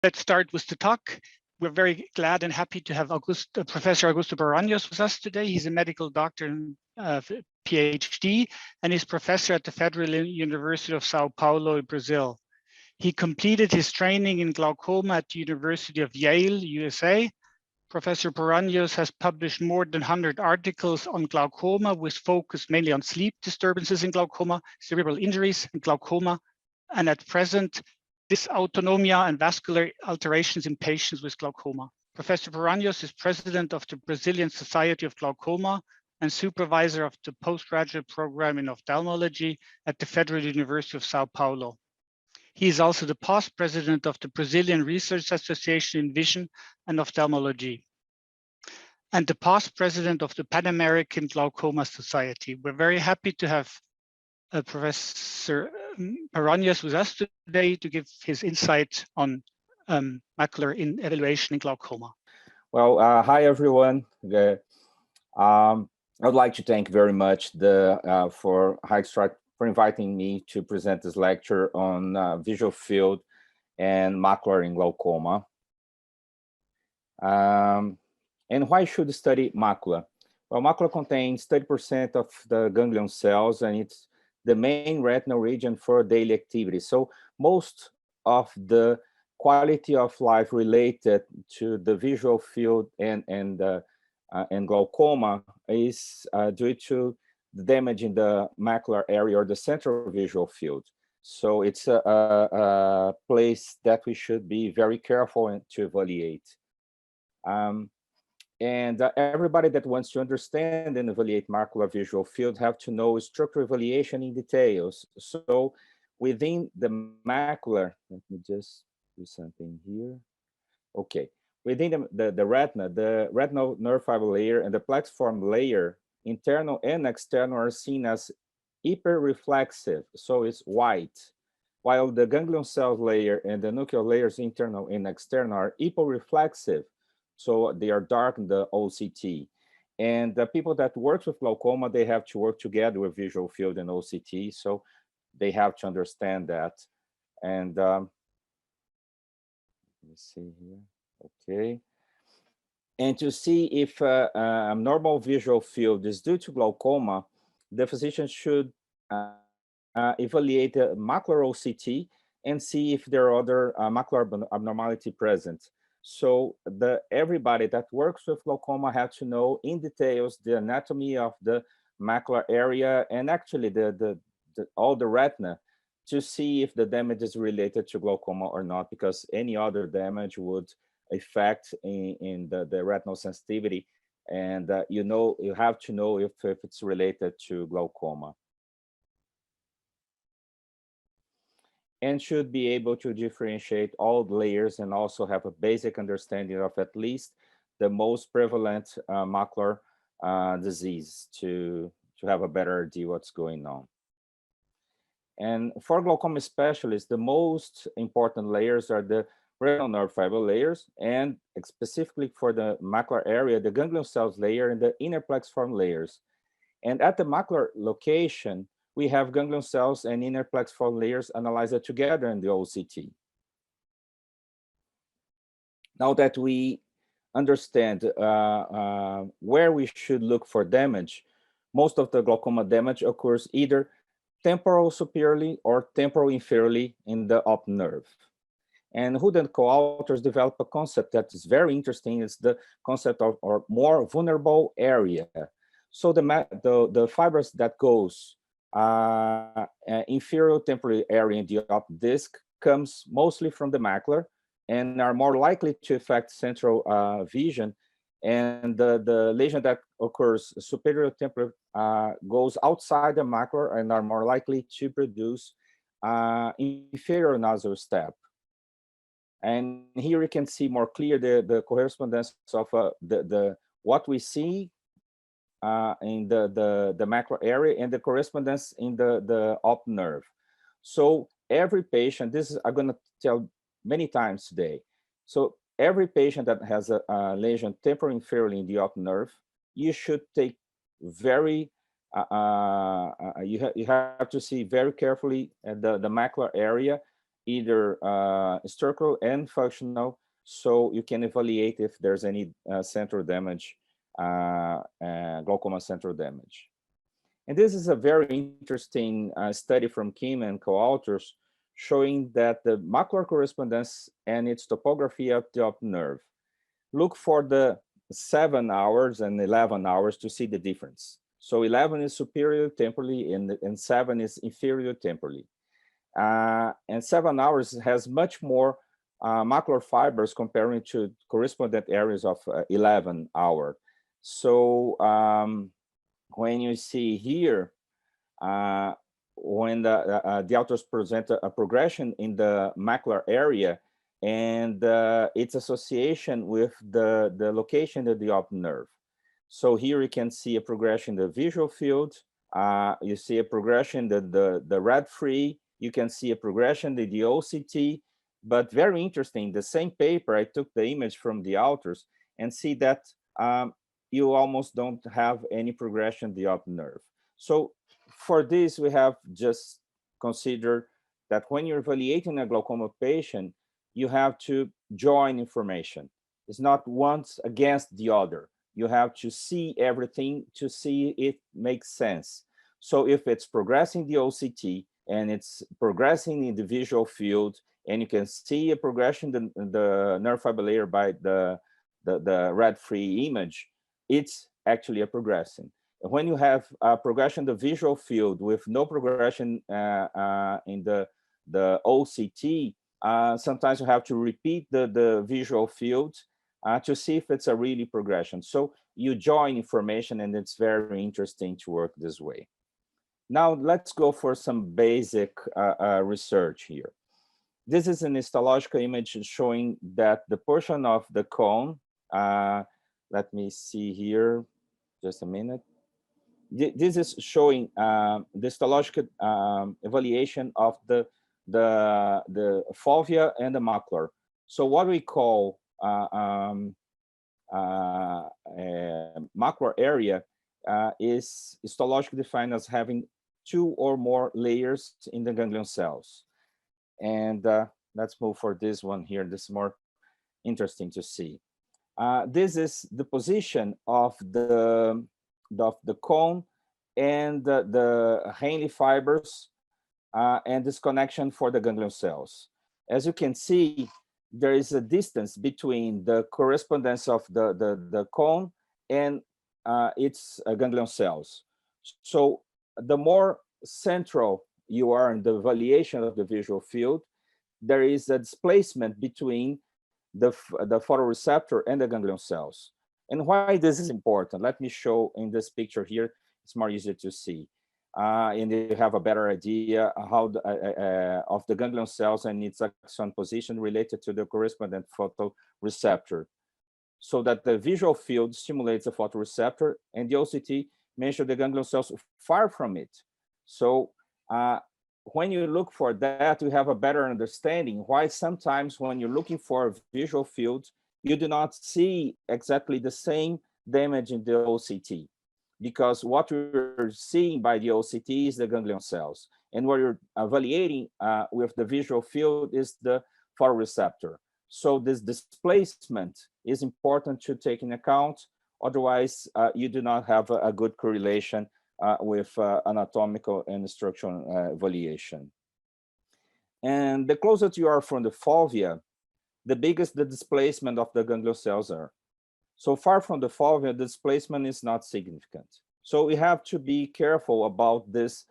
Let's start with the talk. We're very glad and happy to have Professor Augusto Paranhos with us today. He's a medical doctor and PhD, and he's professor at the Federal University of Sao Paulo, Brazil. He completed his training in glaucoma at the University of Yale, USA. Professor Paranhos has published more than 100 articles on glaucoma, with focus mainly on sleep disturbances in glaucoma, cerebral injuries in glaucoma, and at present, dysautonomia and vascular alterations in patients with glaucoma. Professor Paranhos is president of the Brazilian Society of Glaucoma and supervisor of the postgraduate program in ophthalmology at the Federal University of Sao Paulo. He is also the past president of the Brazilian Research Association in Vision and Ophthalmology, and the past president of the Pan American Glaucoma Society. We're very happy to have Professor Paranhos with us today to give his insight on macular evaluation in glaucoma. Well, hi everyone. I would like to thank very much for Haag-Streit for inviting me to present this lecture on visual field and macular in glaucoma. And why should study macula? Well, macula contains 30% of the ganglion cells, and it's the main retinal region for daily activity. So most of the quality of life related to the visual field and glaucoma is due to the damage in the macular area or the central visual field. So it's a place that we should be very careful to evaluate. And everybody that wants to understand and evaluate macular visual field have to know structural evaluation in details. So within the macular, let me just do something here. Okay, within the retina, the retinal nerve fiber layer and the plexiform layer, internal and external, are seen as hyperreflexive, so it's white, while the ganglion cell layer and the nuclear layers, internal and external, are hyporeflexive, so they are dark in the OCT. And the people that work with glaucoma, they have to work together with visual field and OCT, so they have to understand that. And let me see here, okay. And to see if a normal visual field is due to glaucoma, the physician should evaluate the macular OCT and see if there are other macular abnormality present. So everybody that works with glaucoma have to know in details the anatomy of the macular area and actually all the retina to see if the damage is related to glaucoma or not, because any other damage would affect in the retinal sensitivity. And you have to know if it's related to glaucoma. And should be able to differentiate all the layers and also have a basic understanding of at least the most prevalent macular disease to have a better idea what's going on. And for glaucoma specialists, the most important layers are the retinal nerve fiber layers, and specifically for the macular area, the ganglion cells layer and the inner plexiform layers. And at the macular location, we have ganglion cells and inner plexiform layers analyzed together in the OCT. Now that we understand where we should look for damage, most of the glaucoma damage occurs either temporal superiorly or temporal inferiorly in the optic nerve. And Hood and co-authors developed a concept that is very interesting. It's the concept of or more vulnerable area. So the fibers that goes inferior temporal area in the optic disc comes mostly from the macular and are more likely to affect central vision. And the lesion that occurs superior temporal goes outside the macular and are more likely to produce inferior nasal step. And here you can see more clear the correspondence of what we see in the macular area and the correspondence in the optic nerve. So every patient, this is I'm going to tell many times today. So every patient that has a lesion temporal inferiorly in the optic nerve, you should take very you have to see very carefully at the macular area either structural and functional, so you can evaluate if there's any central damage, glaucoma central damage. And this is a very interesting study from Kim and co-authors showing that the macular correspondence and its topography of the optic nerve. Look for the 7 hours and 11 hours to see the difference. So 11 is superior temporally and 7 is inferior temporally. And 7 hours has much more macular fibers comparing to correspondent areas of 11 hour. So when you see here, when the authors present a progression in the macular area and its association with the location of the optic nerve. So here you can see a progression in the visual field. You see a progression the red free. You can see a progression in the OCT. But very interesting, the same paper, I took the image from the authors and see that you almost don't have any progression in the optic nerve. So for this, we have just considered that when you're evaluating a glaucoma patient, you have to join information. It's not one against the other. You have to see everything to see if it makes sense. So if it's progressing the OCT and it's progressing in the visual field, and you can see a progression in the nerve fiber layer by the red-free image, it's actually a progression. When you have a progression in the visual field with no progression in the OCT, sometimes you have to repeat the visual field to see if it's a really progression. So you join information, and it's very interesting to work this way. Now let's go for some basic research here. This is an histological image showing that the portion of the cone, let me see here, just a minute. This is showing the histological evaluation of the fovea and the macular. So what we call macular area is histologically defined as having 2 or more layers in the ganglion cells. And let's move for this one here. This is more interesting to see. This is the position of the cone and the Henle fibers and this connection for the ganglion cells. As you can see, there is a distance between the correspondence of the cone and its ganglion cells. So the more central you are in the evaluation of the visual field, there is a displacement between the photoreceptor and the ganglion cells. And why this is important, let me show in this picture here. It's more easy to see. And you have a better idea how of the ganglion cells and its axon position related to the correspondent photoreceptor. So that the visual field stimulates the photoreceptor and the OCT measures the ganglion cells far from it. So when you look for that, you have a better understanding why sometimes when you're looking for a visual field, you do not see exactly the same damage in the OCT, because what you're seeing by the OCT is the ganglion cells. And what you're evaluating with the visual field is the photoreceptor. So this displacement is important to take in account. Otherwise, you do not have a good correlation with anatomical and structural evaluation. And the closer you are from the fovea, the biggest the displacement of the ganglion cells are. So far from the fovea, the displacement is not significant. So we have to be careful about this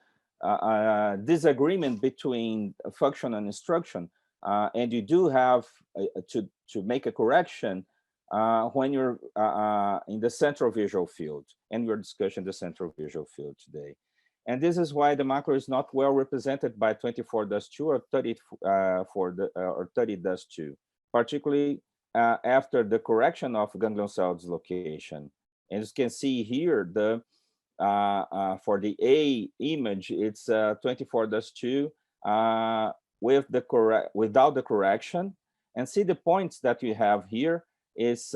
disagreement between function and instruction. And you do have to make a correction when you're in the central visual field, and we're discussing the central visual field today. And this is why the macro is not well represented by 24-2 or 30-2, particularly after the correction of ganglion cells location. And as you can see here, the for the A image, it's 24-2 without the correction. And see the points that we have here is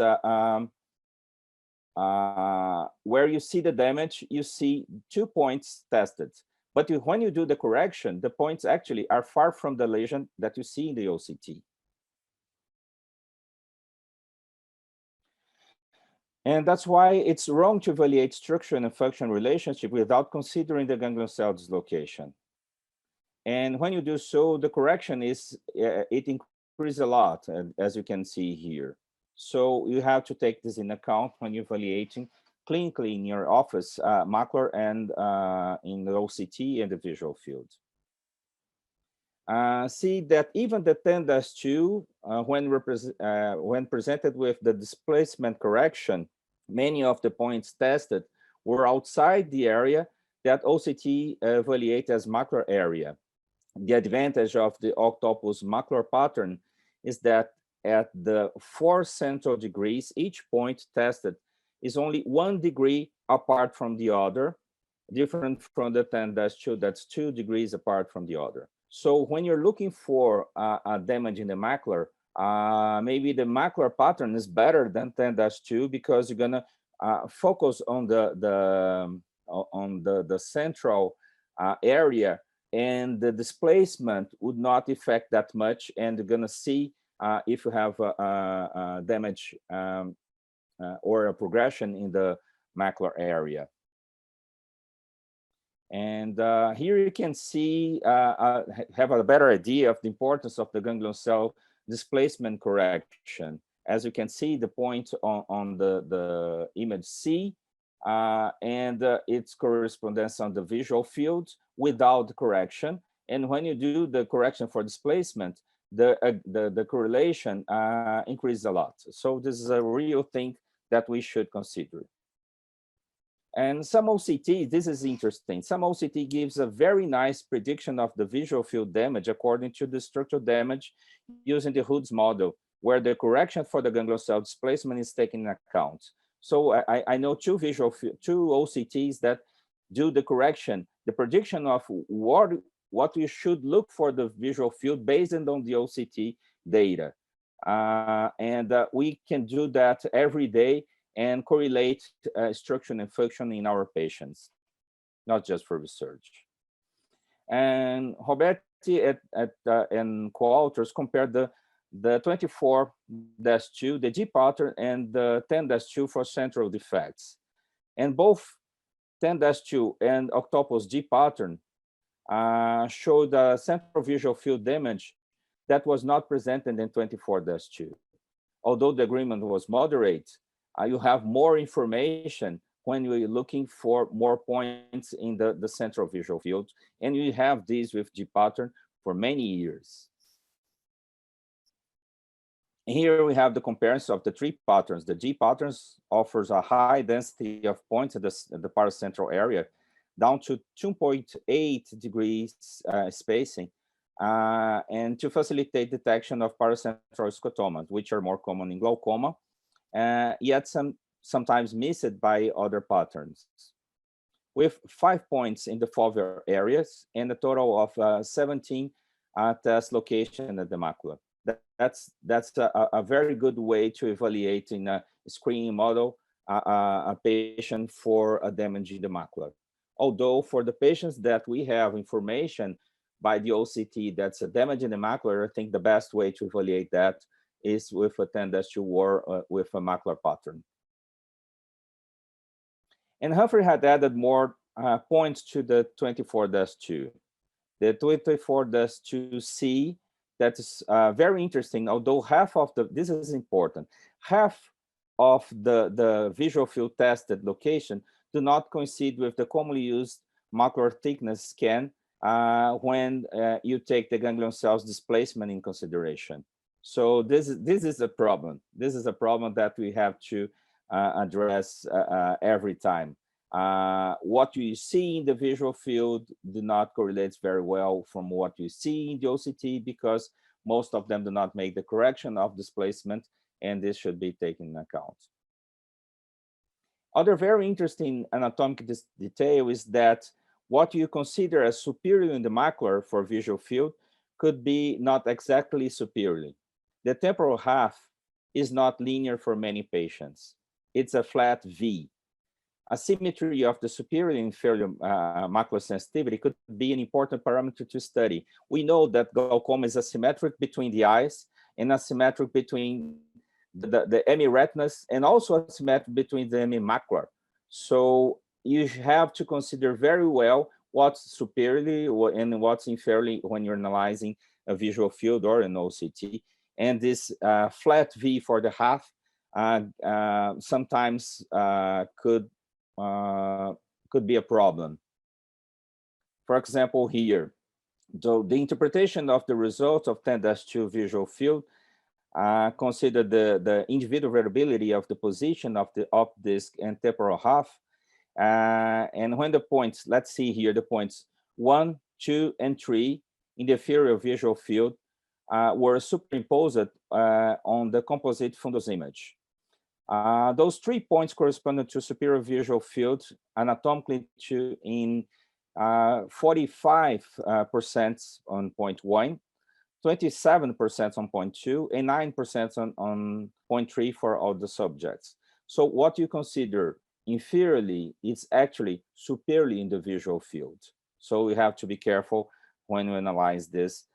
where you see the damage, you see 2 points tested. But when you do the correction, the points actually are far from the lesion that you see in the OCT. And that's why it's wrong to evaluate structure and function relationship without considering the ganglion cell dislocation. And when you do so, the correction is, it increases a lot, as you can see here. So you have to take this in account when you're evaluating clinically in your office, macular and in the OCT and the visual field. See that even the 10-2, when presented with the displacement correction, many of the points tested were outside the area that OCT evaluate as macular area. The advantage of the octopus macular pattern is that at the 4 central degrees, each point tested is only 1 degree apart from the other, different from the 10-2, that's 2 degrees apart from the other. So when you're looking for a damage in the macular, maybe the macular pattern is better than 10-2 because you're gonna focus on the central area, and the displacement would not affect that much, and you're gonna see if you have damage or a progression in the macular area. And here you can see, have a better idea of the importance of the ganglion cell displacement correction. As you can see, the point on the image C and its correspondence on the visual field without the correction. And when you do the correction for displacement, the correlation increases a lot. So this is a real thing that we should consider. And some OCT, this is interesting. Some OCT gives a very nice prediction of the visual field damage according to the structural damage using the Hood's model, where the correction for the ganglion cell displacement is taken into account. So I know two OCTs that do the correction, the prediction of what you should look for the visual field based on the OCT data. And we can do that every day and correlate structure and function in our patients, not just for research. And Roberti and co-authors compared the 24-2, the G pattern, and the 10-2 for central defects. And both 10-2 and octopus G pattern showed a central visual field damage that was not presented in 24-2. Although the agreement was moderate, you have more information when you're looking for more points in the central visual field, and you have this with G pattern for many years. And here we have the comparison of the 3 patterns. The G patterns offers a high density of points in the paracentral area, down to 2.8 degrees spacing, and to facilitate detection of paracentral scotomas, which are more common in glaucoma, yet sometimes missed by other patterns. With 5 points in the foveal areas and a total of 17 test locations at the macula. That's a very good way to evaluate in a screening model a patient for a damage in the macula. Although for the patients that we have information by the OCT that's a damage in the macula, I think the best way to evaluate that is with a 10-2 or with a macular pattern. And Humphrey had added more points to the 24-2. The 24-2C, that is very interesting, although half of this is important, half of the visual field tested location do not coincide with the commonly used macular thickness scan when you take the ganglion cells displacement in consideration. So this is a problem. This is a problem that we have to address every time. What you see in the visual field do not correlate very well from what you see in the OCT, because most of them do not make the correction of displacement, and this should be taken into account. Other very interesting anatomic detail is that what you consider as superior in the macular for visual field could be not exactly superior. The temporal half is not linear for many patients. It's a flat V. asymmetry of the superior and inferior macular sensitivity could be an important parameter to study. We know that glaucoma is asymmetric between the eyes and asymmetric between the emiretinas and also asymmetric between the macular. So you have to consider very well what's superiorly and what's inferiorly when you're analyzing a visual field or an OCT. And this flat V for the half sometimes could be a problem. For example, here, the interpretation of the results of 10-2 visual field consider the individual variability of the position of the op disc and temporal half. And when the points, let's see here, the points 1, 2, and 3 in the inferior visual field were superimposed on the composite fundus image. Those 3 points corresponded to superior visual field anatomically to in 45% on point 1, 27% on point 2, and 9% on point 3 for all the subjects. So what you consider inferiorly is actually superiorly in the visual field. So we have to be careful when we analyze this.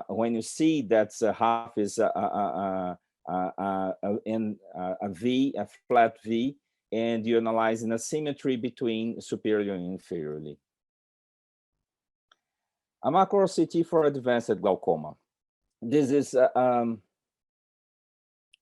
When you see that half is a V, a flat V, and you analyze an asymmetry between superior and inferiorly. A macro CT for advanced glaucoma. This is an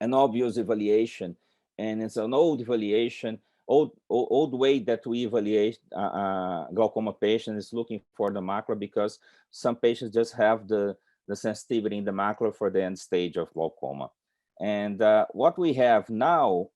obvious evaluation, and it's an old evaluation, old way that we evaluate glaucoma patients is looking for the macula, because some patients just have the sensitivity in the macula for the end stage of glaucoma. And what we have now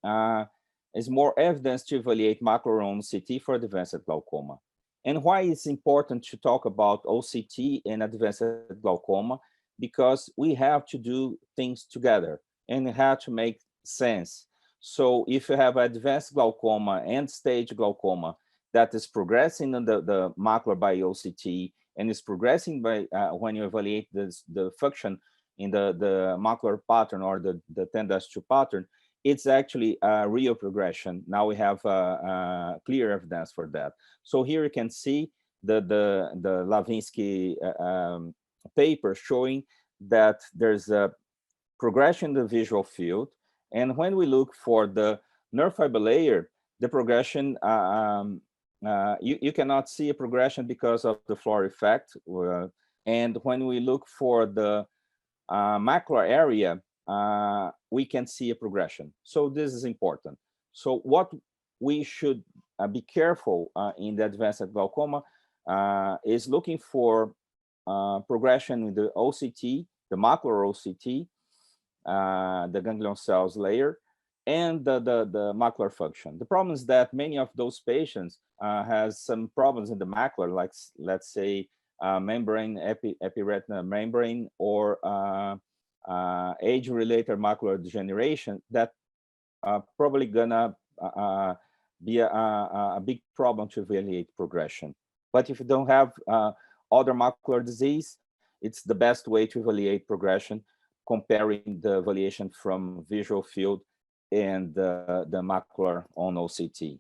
is more evidence to evaluate macular on CT for advanced glaucoma. And why it's important to talk about OCT and advanced glaucoma? Because we have to do things together and have to make sense. So if you have advanced glaucoma and stage glaucoma that is progressing in the macular by OCT and is progressing by when you evaluate the function in the macular pattern or the 10-2 pattern, it's actually a real progression. Now we have clear evidence for that. So here you can see the Lavinsky paper showing that there's a progression in the visual field. And when we look for the nerve fiber layer, the progression, you cannot see a progression because of the floor effect. And when we look for the macular area, we can see a progression. So this is important. So what we should be careful in the advanced glaucoma is looking for progression in the OCT, the macular OCT, the ganglion cells layer, and the macular function. The problem is that many of those patients has some problems in the macular, like let's say membrane, epiretinal membrane, or age-related macular degeneration that probably gonna be a big problem to evaluate progression. But if you don't have other macular disease, it's the best way to evaluate progression, comparing the evaluation from visual field and the macular on OCT.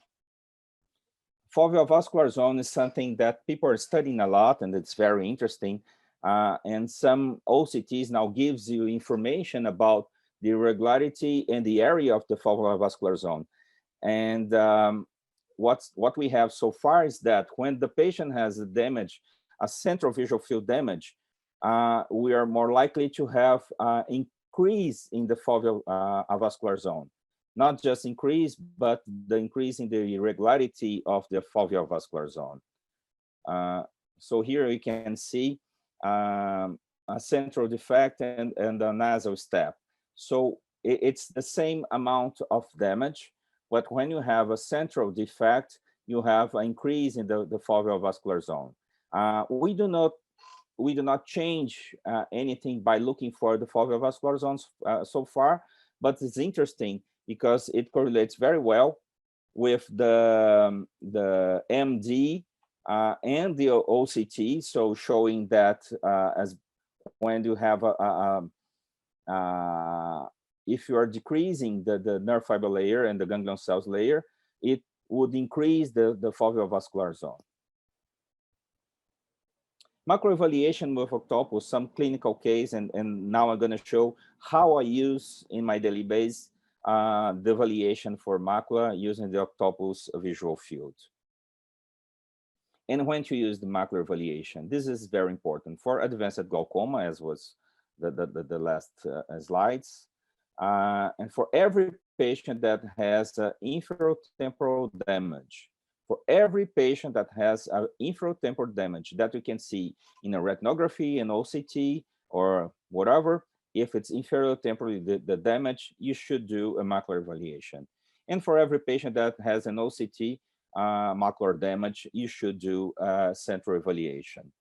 Foveal vascular zone is something that people are studying a lot, and it's very interesting. And some OCTs now gives you information about the irregularity and the area of the foveal vascular zone. And what we have so far is that when the patient has a damage, a central visual field damage, we are more likely to have increase in the foveal avascular zone. Not just increase, but the increase in the irregularity of the foveal vascular zone. So here you can see a central defect and a nasal step. So it's the same amount of damage, but when you have a central defect, you have an increase in the foveal vascular zone. We do not change anything by looking for the foveal vascular zones so far, but it's interesting because it correlates very well with the MD and the OCT. So showing that as when you have if you are decreasing the nerve fiber layer and the ganglion cells layer, it would increase the foveal vascular zone. Macro evaluation with octopus, some clinical case, and now I'm going to show how I use in my daily base the evaluation for macula using the octopus visual field. And when to use the macular evaluation. This is very important for advanced glaucoma, as was the last slides. And for every patient that has inferotemporal damage, for every patient that has inferotemporal damage that you can see in a retinography, an OCT, or whatever, if it's inferotemporal, the damage, you should do a macular evaluation. And for every patient that has an OCT, macular damage, you should do central evaluation.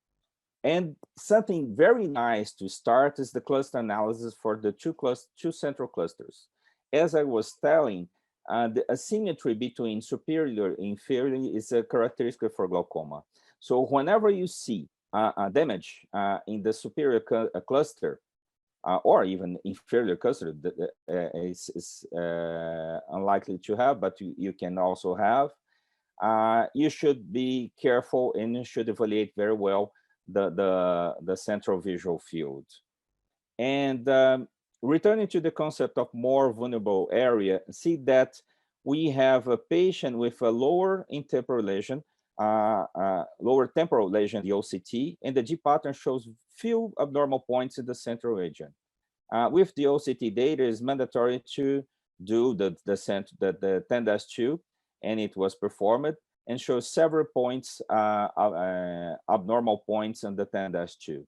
And something very nice to start is the cluster analysis for the two central clusters. As I was telling, the asymmetry between superior and inferior is a characteristic for glaucoma. So whenever you see damage in the superior cluster, or even inferior cluster, is unlikely to have, but you can also have, you should be careful and you should evaluate very well the central visual field. And returning to the concept of more vulnerable area, see that we have a patient with a lower temporal lesion, lower temporal lesion, the OCT, and the G pattern shows few abnormal points in the central region. With the OCT data, it's mandatory to do the 10-2, and it was performed and shows several points, abnormal points on the 10-2.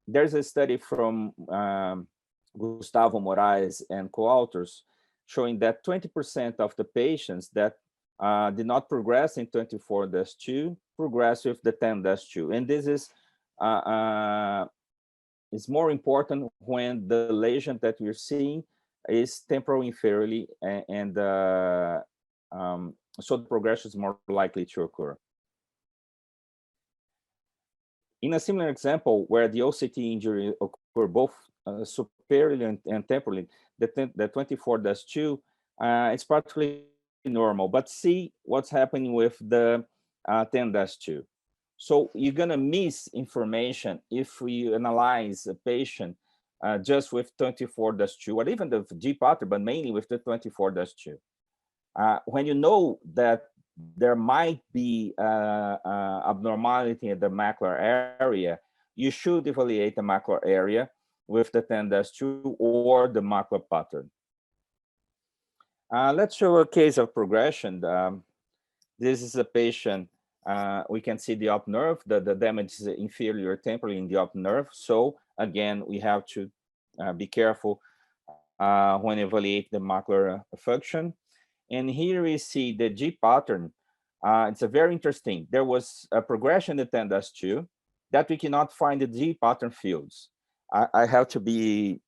There's a study from Gustavo Moraes and co-authors showing that 20% of the patients that did not progress in 24-2 progress with the 10-2. And this is more important when the lesion that we're seeing is temporal inferiorly, and so the progression is more likely to occur. In a similar example where the OCT injury occur both superiorly and temporally, the 24-2, it's practically normal, but see what's happening with the 10-2. So you're gonna miss information if we analyze a patient just with 24-2, or even the G pattern, but mainly with the 24-2. When you know that there might be abnormality in the macular area, you should evaluate the macular area with the 10-2 or the macular pattern. Let's show a case of progression. This is a patient, we can see the op nerve, the damage is inferior temporally in the op nerve. So again, we have to be careful when evaluate the macular function. And here we see the G pattern. It's a very interesting. There was a progression in the 10-2 that we cannot find the G pattern fields. I have to be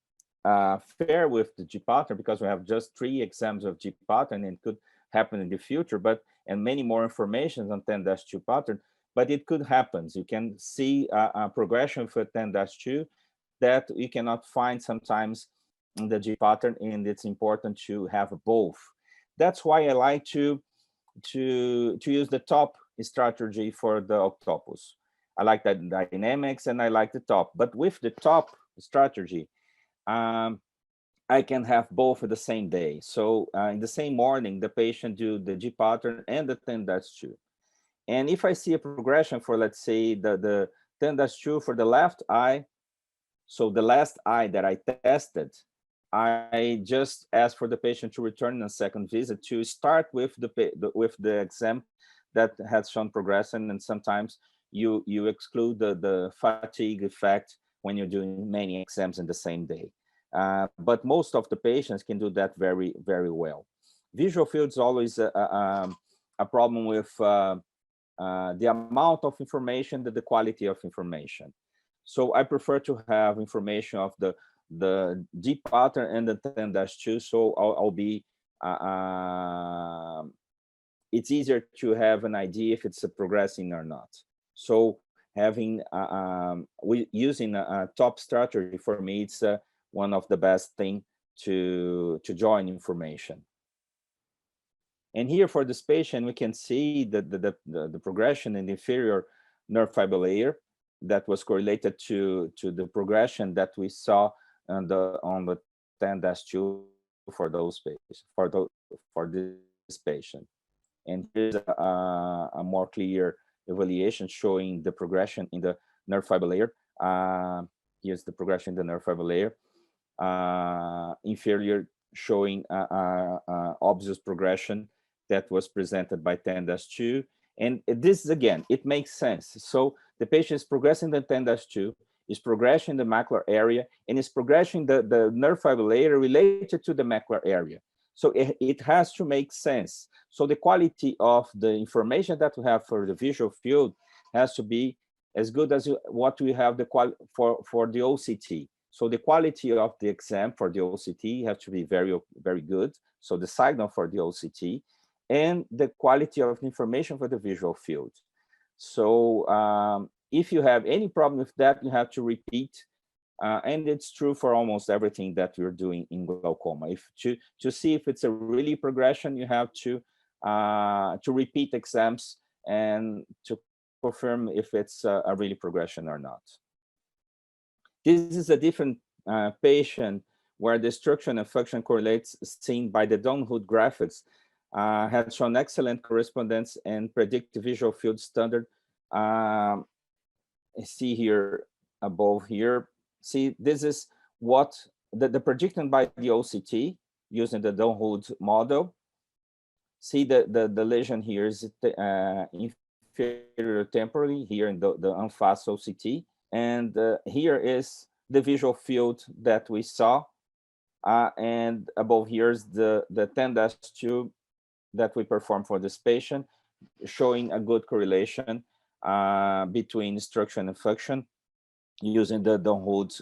fair with the G pattern because we have just 3 exams of G pattern, and it could happen in the future, and many more information on 10-2 pattern, but it could happen. You can see a progression for 10-2 that we cannot find sometimes in the G pattern, and it's important to have both. That's why I like to use the top strategy for the octopus. I like that dynamics and I like the top, but with the top strategy, I can have both at the same day. So in the same morning, the patient do the G pattern and the 10-2. And if I see a progression for, let's say, the 10-2 for the left eye, so the last eye that I tested, I just asked for the patient to return in a second visit to start with the exam that has shown progression, and sometimes you exclude the fatigue effect when you're doing many exams in the same day. But most of the patients can do that very, very well. Visual field is always a problem with the amount of information, the quality of information. So I prefer to have information of the G pattern and the 10-2, so I'll be it's easier to have an idea if it's progressing or not. So having using a top strategy, for me, it's one of the best thing to join information. And here for this patient, we can see the progression in the inferior nerve fiber layer that was correlated to the progression that we saw on the 10-2 for those patients, for this patient. And here's a more clear evaluation showing the progression in the nerve fiber layer. Here's the progression in the nerve fiber layer. Inferior showing obvious progression that was presented by 10-2. And this is, again, it makes sense. So the patient is progressing the 10-2, is progressing the macular area, and is progressing the nerve fiber layer related to the macular area. So it has to make sense. So the quality of the information that we have for the visual field has to be as good as what we have for the OCT. So the quality of the exam for the OCT has to be very, very good. So the signal for the OCT and the quality of the information for the visual field. So if you have any problem with that, you have to repeat. And it's true for almost everything that we're doing in glaucoma. If to see if it's a really progression, you have to repeat exams and to confirm if it's a really progression or not. This is a different patient where the structure and function correlates seen by the Dunwood graphics had shown excellent correspondence and predict visual field standard. See here above here. See, this is what the prediction by the OCT using the Dunwood model. See the lesion here is inferior temporally here in the unfast OCT. And here is the visual field that we saw. And above here is the 10-2 that we performed for this patient, showing a good correlation between structure and function using the Dunwood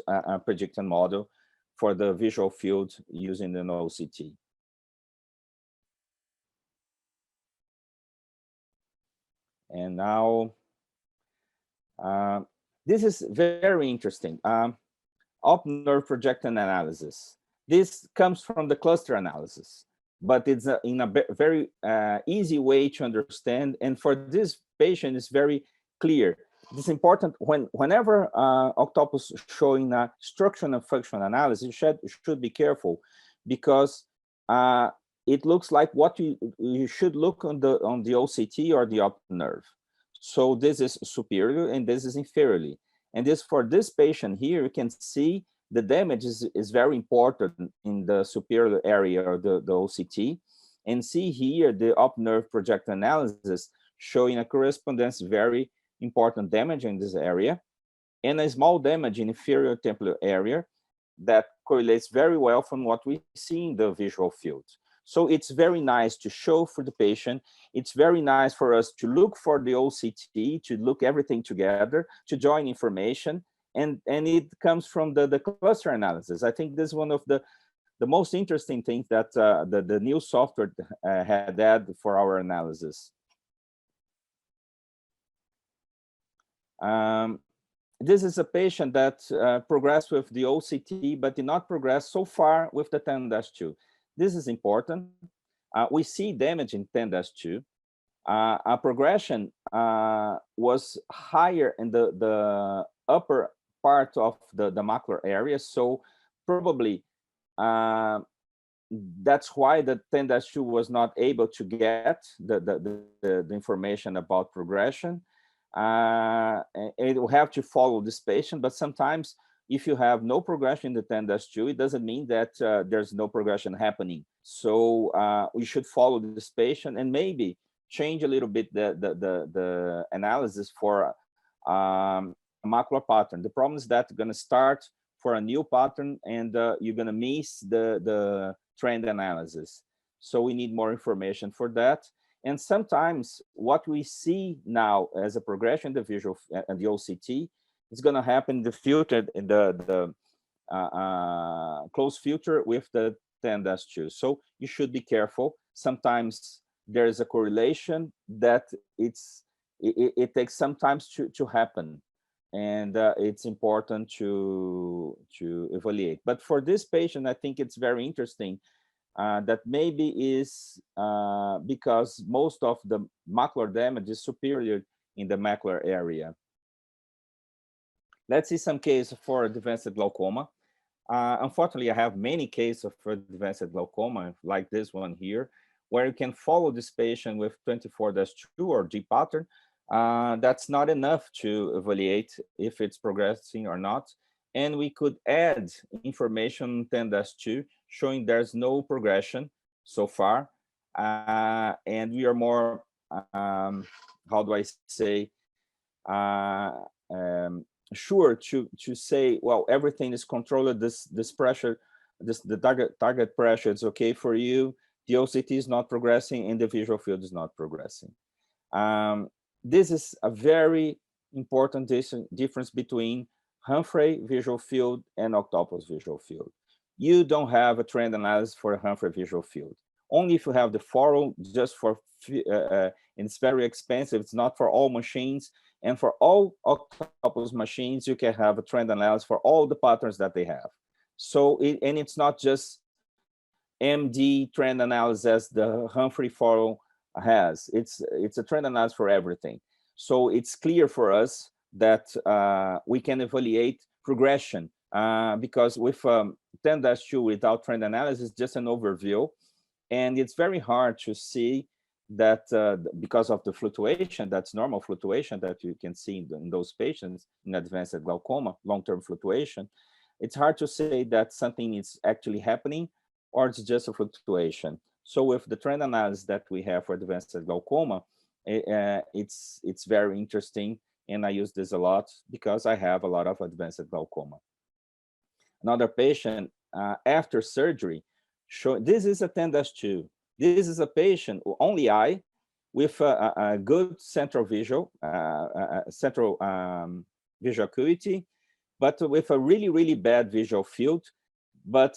prediction model for the visual field using an OCT. And now, this is very interesting. Op nerve projection analysis. This comes from the cluster analysis, but it's in a very easy way to understand. And for this patient, it's very clear. It's important whenever Octopus showing a structural and functional analysis, you should be careful, because it looks like what you should look on the OCT or the optic nerve. So this is superior and this is inferiorly. And this for this patient here, you can see the damage is very important in the superior area or the OCT. And see here the optic nerve project analysis showing a correspondence very important damage in this area and a small damage in inferior temporal area that correlates very well from what we see in the visual field. So it's very nice to show for the patient. It's very nice for us to look for the OCT, to look everything together, to join information. And it comes from the cluster analysis. I think this is one of the most interesting things that the new software had added for our analysis. This is a patient that progressed with the OCT, but did not progress so far with the 10-2. This is important. We see damage in 10-2. A progression was higher in the upper part of the macular area. So probably that's why the 10-2 was not able to get the information about progression. It will have to follow this patient, but sometimes if you have no progression in the 10-2, it doesn't mean that there's no progression happening. So we should follow this patient and maybe change a little bit the analysis for a macular pattern. The problem is that you're going to start for a new pattern and you're going to miss the trend analysis. So we need more information for that. And sometimes what we see now as a progression in the visual and the OCT is going to happen in the future, in the close future with the 10-2. So you should be careful. Sometimes there is a correlation that it takes some time to happen, and it's important to evaluate. But for this patient, I think it's very interesting that maybe is because most of the macular damage is superior in the macular area. Let's see some cases for advanced glaucoma. Unfortunately, I have many cases for advanced glaucoma, like this one here, where you can follow this patient with 24-2 or G pattern. That's not enough to evaluate if it's progressing or not. And we could add information 10-2 showing there's no progression so far. And we are more, how do I say, sure to say, well, everything is controlled. This pressure, the target pressure is okay for you. The OCT is not progressing, and the visual field is not progressing. This is a very important difference between Humphrey visual field and octopus visual field. You don't have a trend analysis for a Humphrey visual field. Only if you have the furrow, just for, and it's very expensive. It's not for all machines. And for all octopus machines, you can have a trend analysis for all the patterns that they have. So, and it's not just MD trend analysis as the Humphrey furrow has. It's a trend analysis for everything. So it's clear for us that we can evaluate progression because with 10-2 without trend analysis, just an overview. And it's very hard to see that because of the fluctuation, that's normal fluctuation that you can see in those patients in advanced glaucoma, long-term fluctuation. It's hard to say that something is actually happening or it's just a fluctuation. So with the trend analysis that we have for advanced glaucoma, it's very interesting. And I use this a lot because I have a lot of advanced glaucoma. Another patient after surgery, this is a 10-2. This is a patient, only eye, with a good central visual acuity, but with a really, really bad visual field. But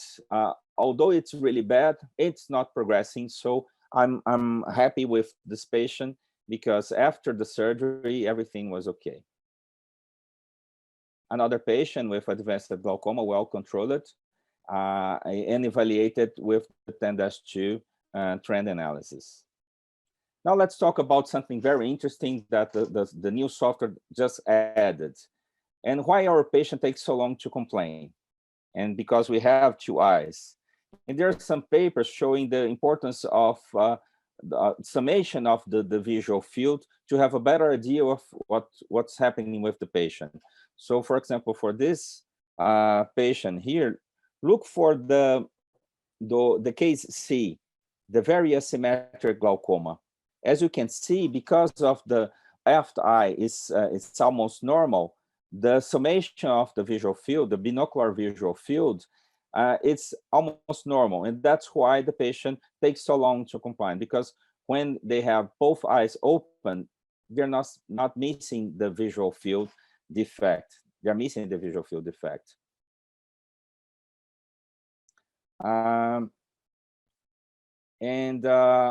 although it's really bad, it's not progressing. So I'm happy with this patient because after the surgery, everything was okay. Another patient with advanced glaucoma, well controlled, and evaluated with the 10-2 trend analysis. Now let's talk about something very interesting that the new software just added, and why our patient takes so long to complain. And because we have two eyes. And there are some papers showing the importance of the summation of the visual field to have a better idea of what's happening with the patient. So for example, for this patient here, look for the case C, the very asymmetric glaucoma. As you can see, because of the left eye it's almost normal, the summation of the visual field, the binocular visual field, it's almost normal. And that's why the patient takes so long to comply, because when they have both eyes open, they're not missing the visual field defect. They're missing the visual field defect. And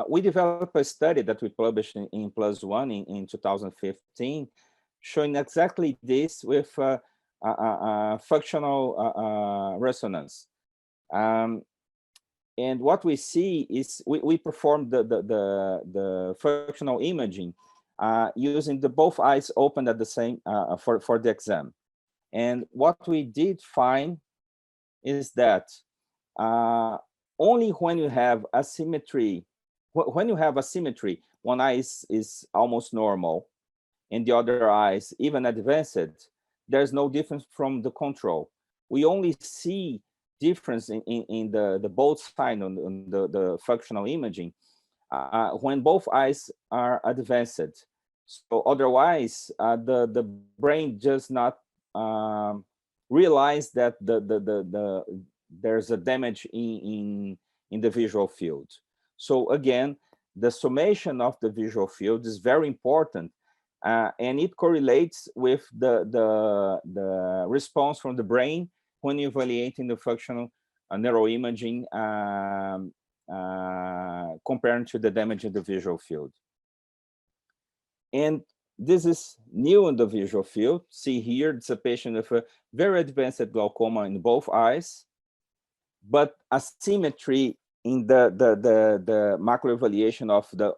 we developed a study that we published in PLOS ONE in 2015, showing exactly this with functional resonance. And what we see is we performed the functional imaging using both eyes open at the same for the exam. And what we did find is that only when you have asymmetry, one eye is almost normal and the other eyes even advanced, there's no difference from the control. We only see difference in the both side on the functional imaging when both eyes are advanced. So otherwise, the brain does not realize that there's a damage in the visual field. So again, the summation of the visual field is very important, and it correlates with the response from the brain when evaluating the functional neuroimaging comparing to the damage in the visual field. And this is new in the visual field. See here, it's a patient with a very advanced glaucoma in both eyes, but asymmetry in the macular evaluation of the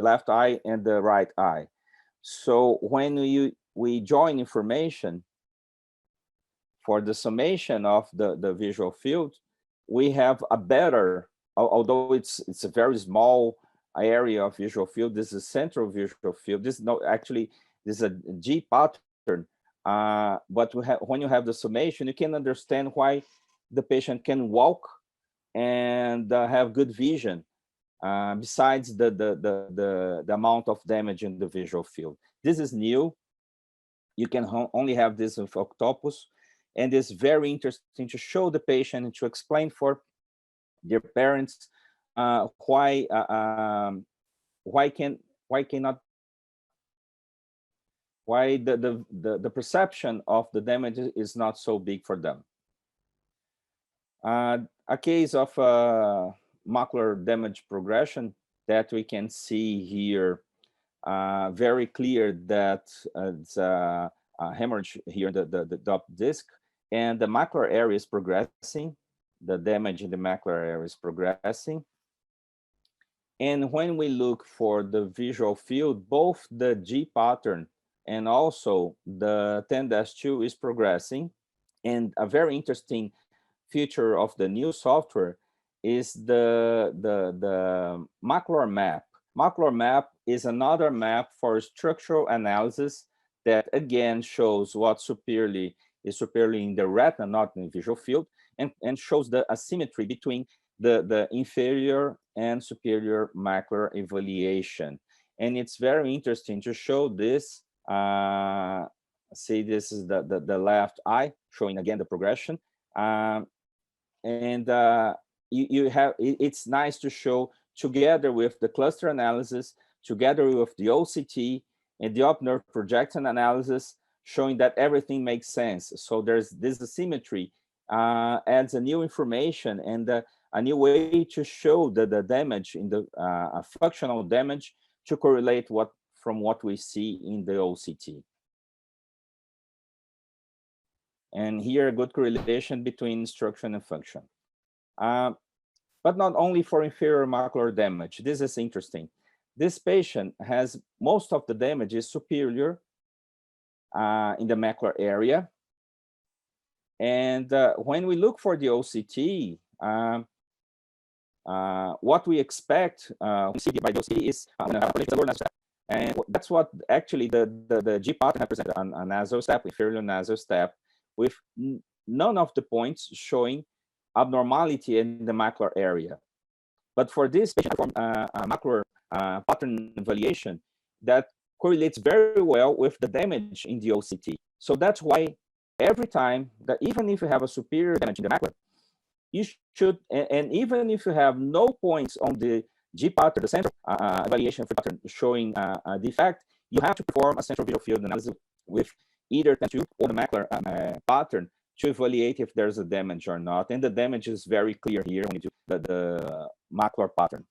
left eye and the right eye. So when we join information for the summation of the visual field, we have a better, although it's a very small area of visual field, this is central visual field. This is not actually, this is a G pattern. But when you have the summation, you can understand why the patient can walk and have good vision, besides the amount of damage in the visual field. This is new. You can only have this with octopus, and it's very interesting to show the patient and to explain for their parents why the perception of the damage is not so big for them. A case of macular damage progression that we can see here, very clear that it's a hemorrhage here in the top disc, and the macular area is progressing. The damage in the macular area is progressing. And when we look for the visual field, both the G pattern and also the 10-2 is progressing. And a very interesting feature of the new software is the macular map. Macular map is another map for structural analysis that again shows what is superiorly in the retina, not in the visual field, and shows the asymmetry between the inferior and superior macular evaluation. And it's very interesting to show this. See, this is the left eye, showing again the progression. It's nice to show together with the cluster analysis, together with the OCT and the up nerve projection analysis, showing that everything makes sense. So there's this asymmetry, adds a new information and a new way to show the damage in the functional damage to correlate from what we see in the OCT. And here a good correlation between instruction and function. But not only for inferior macular damage. This is interesting. This patient has most of the damage is superior in the macular area. And when we look for the OCT, what we expect by the OCT is and that's what actually the G pattern represents, a nasal step, inferior nasal step, with none of the points showing abnormality in the macular area. But for this patient, a macular pattern evaluation that correlates very well with the damage in the OCT. So that's why every time that even if you have a superior damage in the macula, you should, and even if you have no points on the G pattern, the central evaluation pattern showing a defect, you have to perform a central visual field analysis with either 10-2 or the macular pattern to evaluate if there's a damage or not. And the damage is very clear here when you do the macular pattern.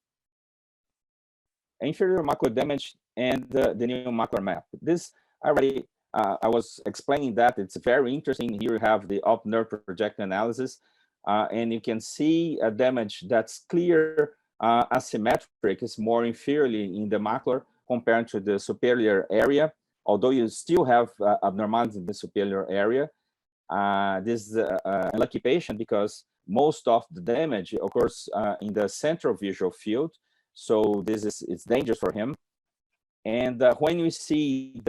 Inferior macular damage and the new macular map. This already, I was explaining that. It's very interesting. Here you have the up nerve projection analysis, and you can see a damage that's clear, asymmetric, is more inferiorly in the macular compared to the superior area, although you still have abnormalities in the superior area. This is a lucky patient because most of the damage occurs in the central visual field. So it's dangerous for him. And when you see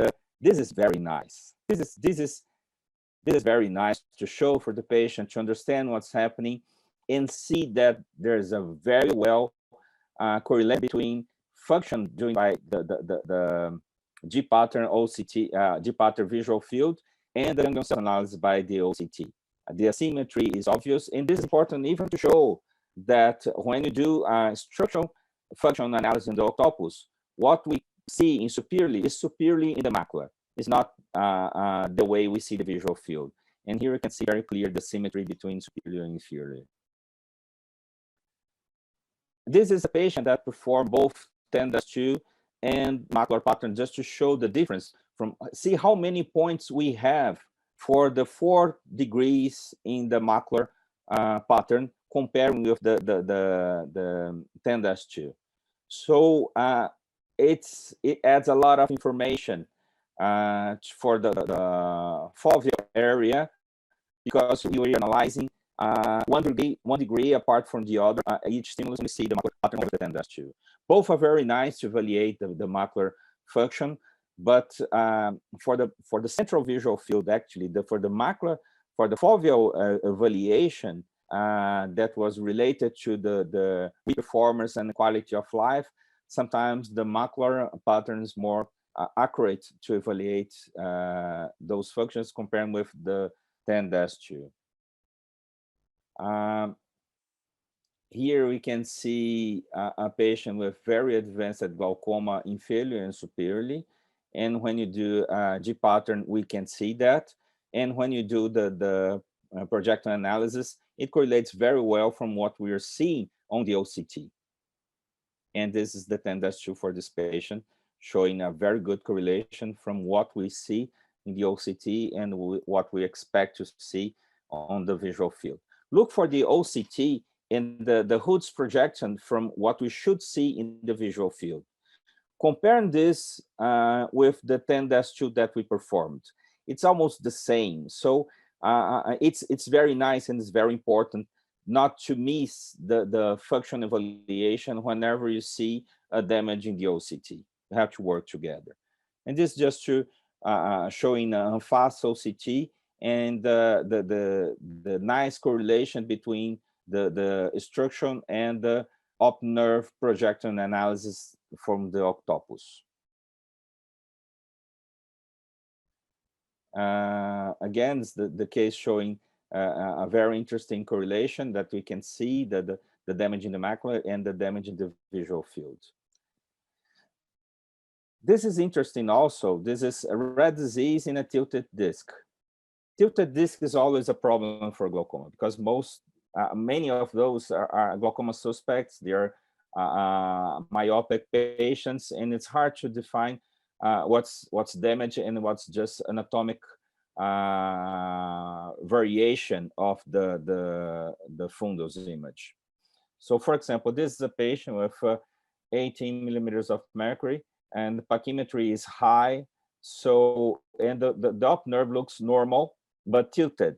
this is very nice. This is very nice to show for the patient to understand what's happening and see that there's a very well correlation between function during by the G pattern OCT, G pattern visual field, and the ganglion cell analysis by the OCT. The asymmetry is obvious, and this is important even to show that when you do structural functional analysis in the octopus, what we see in superiorly is superiorly in the macula. It's not the way we see the visual field. And here you can see very clear the symmetry between superior and inferior. This is a patient that performed both 10-2 and macular pattern just to show the difference. See how many points we have for the 4 degrees in the macular pattern comparing with the 10-2. So it adds a lot of information for the foveal area, because we were analyzing one degree apart from the other, each stimulus, and we see the macular pattern of the 10-2. Both are very nice to evaluate the macular function, but for the central visual field, actually, for the foveal evaluation that was related to the performance and quality of life, sometimes the macular pattern is more accurate to evaluate those functions compared with the 10-2. Here we can see a patient with very advanced glaucoma inferior and superiorly. And when you do G pattern, we can see that. And when you do the projection analysis, it correlates very well from what we are seeing on the OCT. And this is the 10-2 for this patient, showing a very good correlation from what we see in the OCT and what we expect to see on the visual field. Look for the OCT and the Hood's projection from what we should see in the visual field. Comparing this with the 10-2 that we performed, it's almost the same. So it's very nice, and it's very important not to miss the function evaluation whenever you see a damage in the OCT. You have to work together. And this just to showing a fast OCT and the nice correlation between the instruction and the op nerve projection analysis from the octopus. Again, it's the case showing a very interesting correlation that we can see the damage in the macula and the damage in the visual field. This is interesting also. This is a red disease in a tilted disc. Tilted disc is always a problem for glaucoma because many of those are glaucoma suspects. They are myopic patients, and it's hard to define what's damage and what's just anatomic variation of the fundus image. So, for example, this is a patient with 18 millimeters of mercury, and the pachymetry is high. So, and the op nerve looks normal but tilted.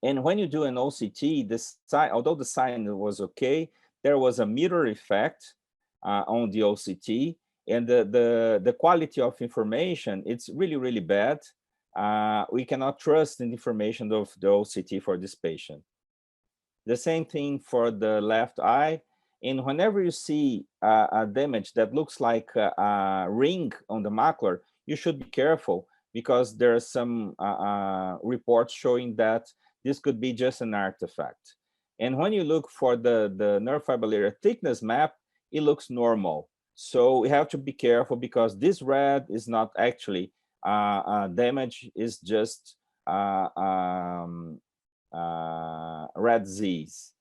And when you do an OCT, although the sign was okay, there was a mirror effect on the OCT, and the quality of information, it's really, really bad. We cannot trust the information of the OCT for this patient. The same thing for the left eye. And whenever you see a damage that looks like a ring on the macular, you should be careful, because there are some reports showing that this could be just an artifact. And when you look for the nerve fiber layer thickness map, it looks normal. So we have to be careful, because this red is not actually damage, is just red disease.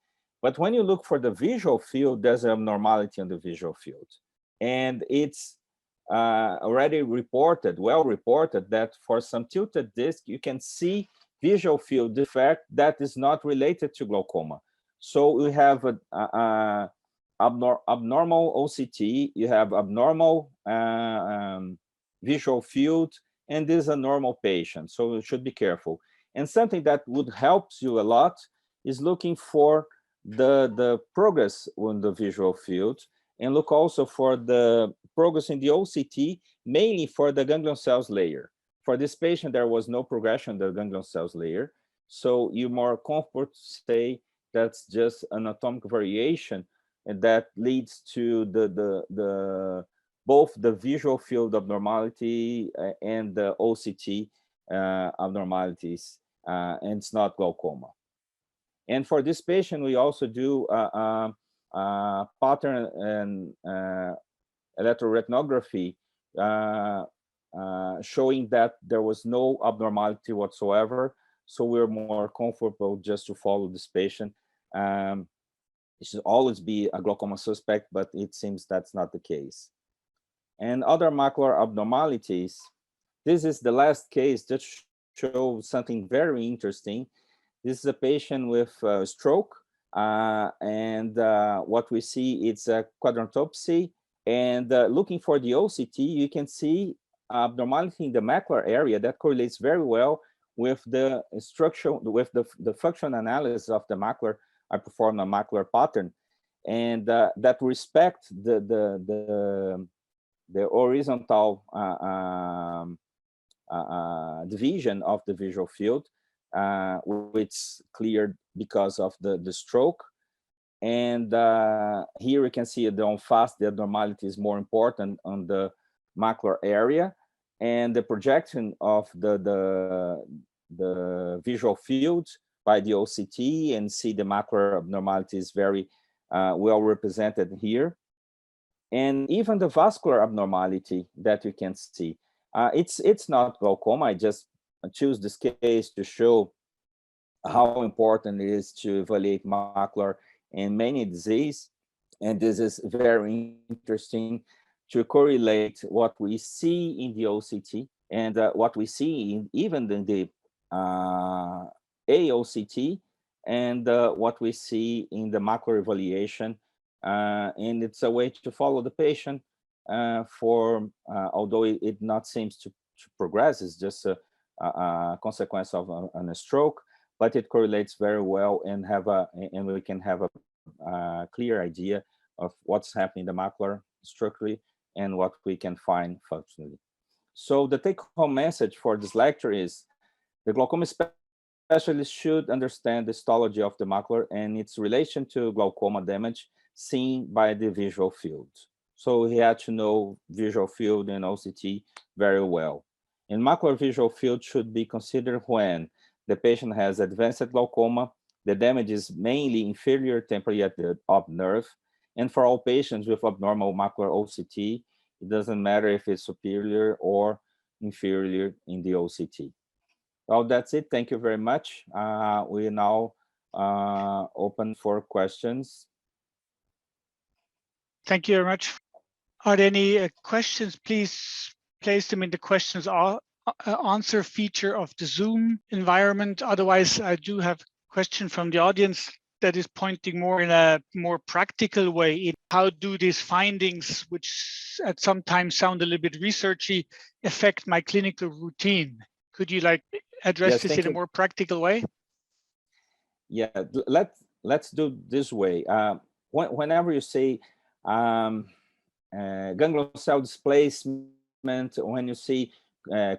But when you look for the visual field, there's an abnormality on the visual field. And it's already reported, well reported, that for some tilted disc, you can see visual field defect that is not related to glaucoma. So we have a abnormal OCT, you have abnormal visual field, and this is a normal patient. So you should be careful. And something that would help you a lot is looking for the progress on the visual field, and look also for the progress in the OCT, mainly for the ganglion cells layer. For this patient, there was no progression in the ganglion cells layer. So you're more comfortable to say that's just anatomic variation, and that leads to both the visual field abnormality and the OCT abnormalities, and it's not glaucoma. And for this patient, we also do pattern and electroretinography showing that there was no abnormality whatsoever. So we're more comfortable just to follow this patient. It should always be a glaucoma suspect, but it seems that's not the case. And other macular abnormalities, this is the last case that shows something very interesting. This is a patient with stroke, and what we see is a quadrantopsy. And looking for the OCT, you can see abnormality in the macular area that correlates very well with the structure, with the function analysis of the macular. I performed a macular pattern, and that respect the horizontal division of the visual field, which cleared because of the stroke. And here we can see the on fast, the abnormality is more important on the macular area, and the projection of the visual field by the OCT, and see the macular abnormality is very well represented here. And even the vascular abnormality that you can see, it's not glaucoma. I just choose this case to show how important it is to evaluate macular in many disease. And this is very interesting to correlate what we see in the OCT and what we see in even in the AOCT, and what we see in the macular evaluation. And it's a way to follow the patient for, although it not seems to progress, it's just a consequence of a stroke, but it correlates very well, and we can have a clear idea of what's happening in the macular structurally and what we can find functionally. So the take-home message for this lecture is the glaucoma specialist should understand the histology of the macular and its relation to glaucoma damage seen by the visual field. So he had to know visual field and OCT very well. And macular visual field should be considered when the patient has advanced glaucoma, the damage is mainly inferior temporally at the op nerve, and for all patients with abnormal macular OCT, it doesn't matter if it's superior or inferior in the OCT. Well, that's it. Thank you very much. We now open for questions. Thank you very much. Are there any questions? Please place them in the questions answer feature of the Zoom environment. Otherwise, I do have a question from the audience that is pointing more in a more practical way in how do these findings, which at some times sound a little bit researchy, affect my clinical routine? Could you address this in a more practical way? Yeah, let's do this way. Whenever you say ganglion cell displacement, when you see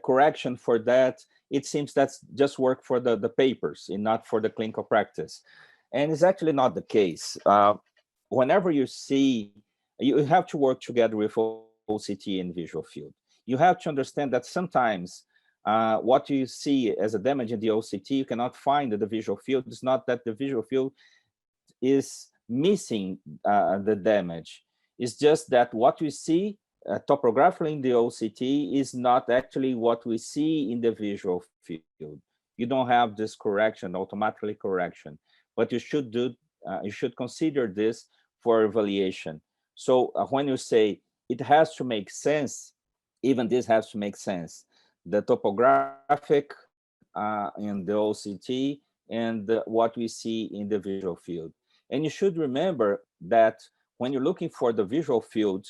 correction for that, it seems that's just work for the papers and not for the clinical practice. And it's actually not the case. Whenever you see, you have to work together with OCT and visual field. You have to understand that sometimes what you see as a damage in the OCT, you cannot find in the visual field. It's not that the visual field is missing the damage. It's just that what we see topographically in the OCT is not actually what we see in the visual field. You don't have this correction, automatically correction, but you should do. You should consider this for evaluation. So when you say it has to make sense, even this has to make sense. The topographic in the OCT and what we see in the visual field. And you should remember that when you're looking for the visual field,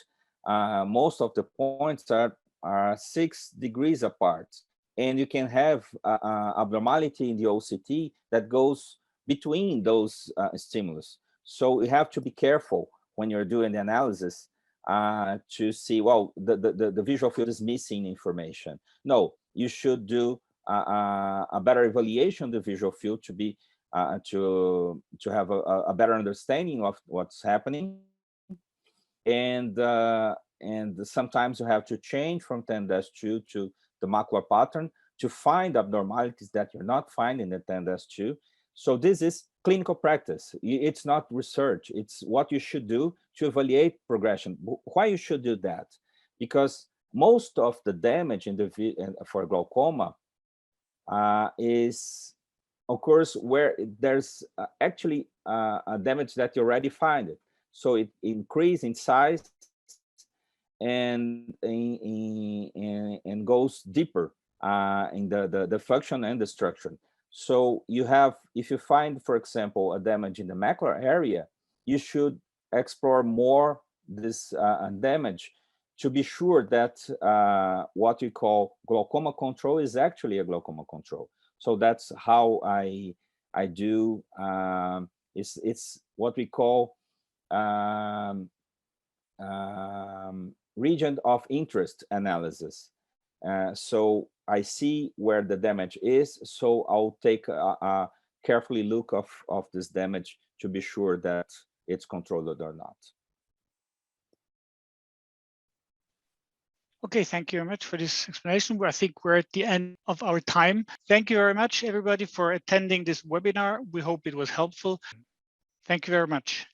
most of the points are 6 degrees apart. And you can have abnormality in the OCT that goes between those stimulus. So you have to be careful when you're doing the analysis to see, well, the visual field is missing information. No, you should do a better evaluation of the visual field to be to have a better understanding of what's happening. And sometimes you have to change from 10-2 to the macular pattern to find abnormalities that you're not finding in 10-2. So this is clinical practice. It's not research. It's what you should do to evaluate progression. Why you should do that? Because most of the damage in for glaucoma occurs where there's actually a damage that you already find it. So it increases in size and goes deeper in the function and the structure. So you have, if you find, for example, a damage in the macular area, you should explore more this damage to be sure that what we call glaucoma control is actually a glaucoma control. So that's how I do. It's what we call region of interest analysis. So I see where the damage is, so I'll take a carefully look of this damage to be sure that it's controlled or not. Okay, thank you very much for this explanation. I think we're at the end of our time. Thank you very much, everybody, for attending this webinar. We hope it was helpful. Thank you very much.